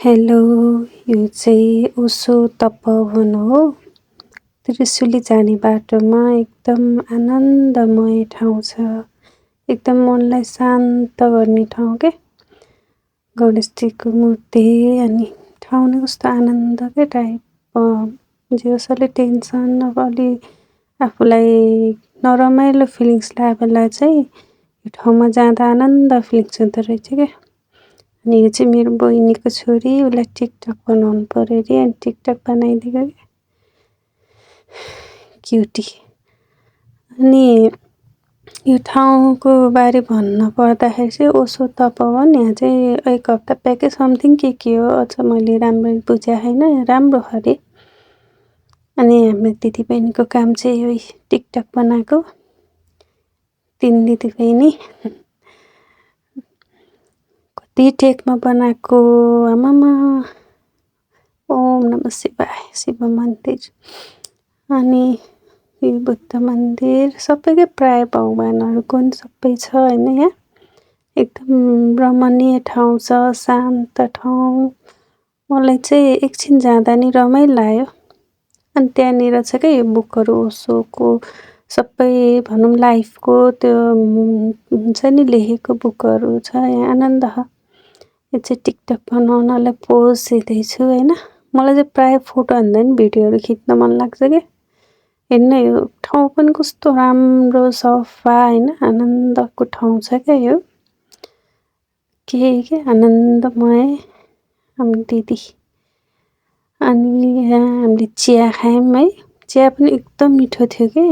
Hello, यो चाहिँ ओशो तपोवन हो। त्रिशुली जाने बाटोमा एकदम आनन्दमय ठाउँ छ। एकदम मनलाई शान्त गर्ने ठाउँ के। गणेशजीको मूर्ति अनि ठाउँ नै कस्तो आनन्दकै टाइप जे होस् अलि टेन्सन अब अलि आफूलाई नरमाइलो फिलिङ्स लागेको बेला चाहिँ यो ठाउँमा जाँदा आनन्द फिलिङ्स हुँदो रहेछ क्या। अनि यो चाहिँ मेरो बहिनीको छोरी, उसलाई टिकटक बनाउनु पर्यो अरे अनि टिकटक बनाइदिएको क्या। क्युटी। अनि यो ठाउँको बारे भन्न पर्दाखेरि चाहिँ ओशो तपोवन यहाँ चाहिँ 1 हप्ता प्याकेज समथिङ के हो अझ मैले राम्ररी बुझेको छैन। राम्रो अरे। अनि हाम्रो दिदीबहिनीको काम चाहिँ यो टिकटक बनाएको। 3 दिदीबहिनी कति टेकमा बनाएको आमामा। ओम नमः शिवाय शिव मन्दिर अनि यो बुद्ध मन्दिर सबैकै प्राय भगवानहरूको नि सबै छ हैन यहाँ। एकदम रमणीय ठाउँ छ, शान्त ठाउँ। मलाई चाहिँ एकछिन जाँदा नि रमाइलो लाग्यो। अनि त्यहाँनिर छ क्या यो बुकहरू ओशोको सबै भनौँ लाइफको त्यो हुन्छ नि लेखेको बुकहरू छ यहाँ आनन्द छ। यो चाहिँ टिकटक बनाउनलाई पोज दिँदैछु हैन। मलाई चाहिँ प्राय फोटो भन्दा नि भिडियोहरू खिच्न मन लाग्छ क्या। हेर्न यो ठाउँ पनि कस्तो राम्रो सफा हैन आनन्दको ठाउँ छ क्या यो। के आनन्दमय हाम्रो दिदी। अनि यहाँ हामीले चिया खायौँ है। चिया पनि एकदम मिठो थियो के।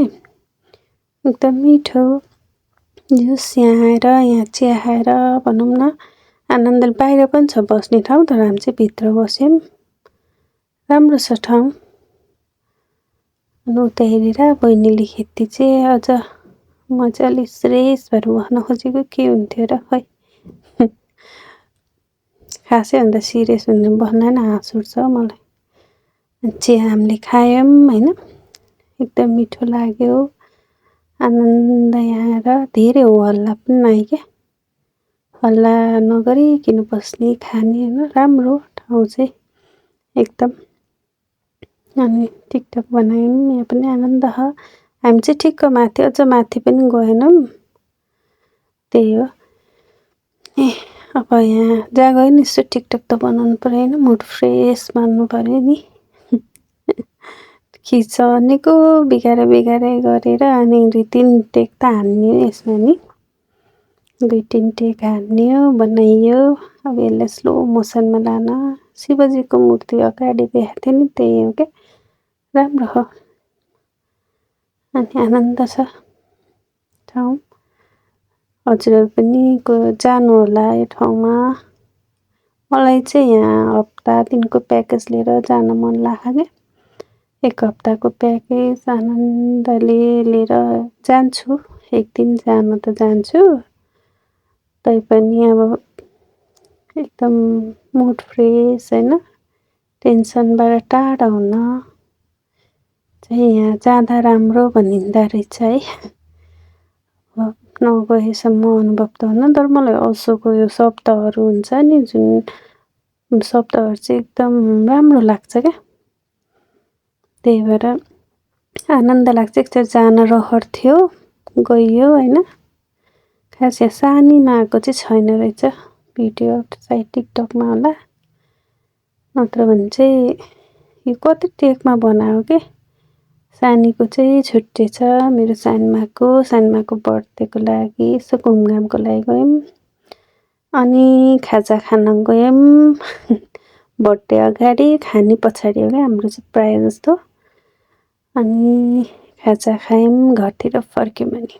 एकदम मिठो। जुस यहाँ आएर यहाँ चिया खाएर भनौँ न आनन्दले बाहिर पनि छ बस्ने ठाउँ तर हामी चाहिँ भित्र बस्यौँ। राम्रो छ ठाउँ। अनि उता हेरेर बहिनीले खेती चाहिँ अझ म चाहिँ अलिक श्रेष भएर भन्न खोजेको के हुन्थ्यो र खै। खासै भन्दा सिरियस हुने भन्न नि हाँस उठ्छ मलाई। चिया हामीले खायौँ हैन। एकदम मिठो लाग्यो। आनन्द यहाँ आएर धेरै हो हल्ला पनि नआयो क्या। हल्ला नगरिकन बस्ने खाने हैन राम्रो ठाउँ चाहिँ एकदम। अनि टिकटक बनायौँ यहाँ पनि आनन्द छ। हामी चाहिँ ठिक्क माथि अझ माथि पनि गएनौँ। त्यही हो। अब यहाँ जहाँ गयो नि यसो टिकटक त बनाउनु पर्यो हैन मुड फ्रेस मान्नु पर्यो नि। खिचनेको बिगारै गरेर अनि 2-3 टेक त हान्ने यसमा नि 2-3 टेक हान्यो बनाइयो। अब यसलाई स्लो मोसनमा लान शिवजीको मूर्ति अगाडि देखाएको थियो नि त्यही हो क्या। राम्रो हो। अनि आनन्द छ ठाउँ। हजुरहरू पनि जानु होला यो ठाउँमा। मलाई चाहिँ यहाँ हप्ता दिनको प्याकेज लिएर जान मन लाग्छ क्या। 1 हप्ताको प्याकेज आनन्दले लिएर जान्छु। एक दिन जान त जान्छु। तैपनि अब एकदम मुड फ्रेस हैन टेन्सनबाट टाढा हुन चाहिँ यहाँ जाँदा राम्रो भनिँदो रहेछ है। नगएसम्म अनुभव त हुन्न तर मलाई ओशोको यो शब्दहरू हुन्छ नि जुन शब्दहरू चाहिँ एकदम राम्रो लाग्छ क्या। त्यही भएर आनन्द लाग्छ। एकचोटि जान रहर थियो गइयो हैन। खास यहाँ सानीमा आएको चाहिँ छैन रहेछ भिडियो सायद टिकटकमा होला। नत्र भने चाहिँ यो कति टेकमा बनायो के। सानीको चाहिँ छुट्टै छ मेरो सानीमाको बर्थडेको लागि यसो घुमघामको लागि गयौँ। अनि खाजा खान गयौँ। बर्थडे अगाडि खाने पछाडि हो क्या हाम्रो चाहिँ प्रायः जस्तो। अनि खाजा खायौँ घरतिर फर्क्यौँ अनि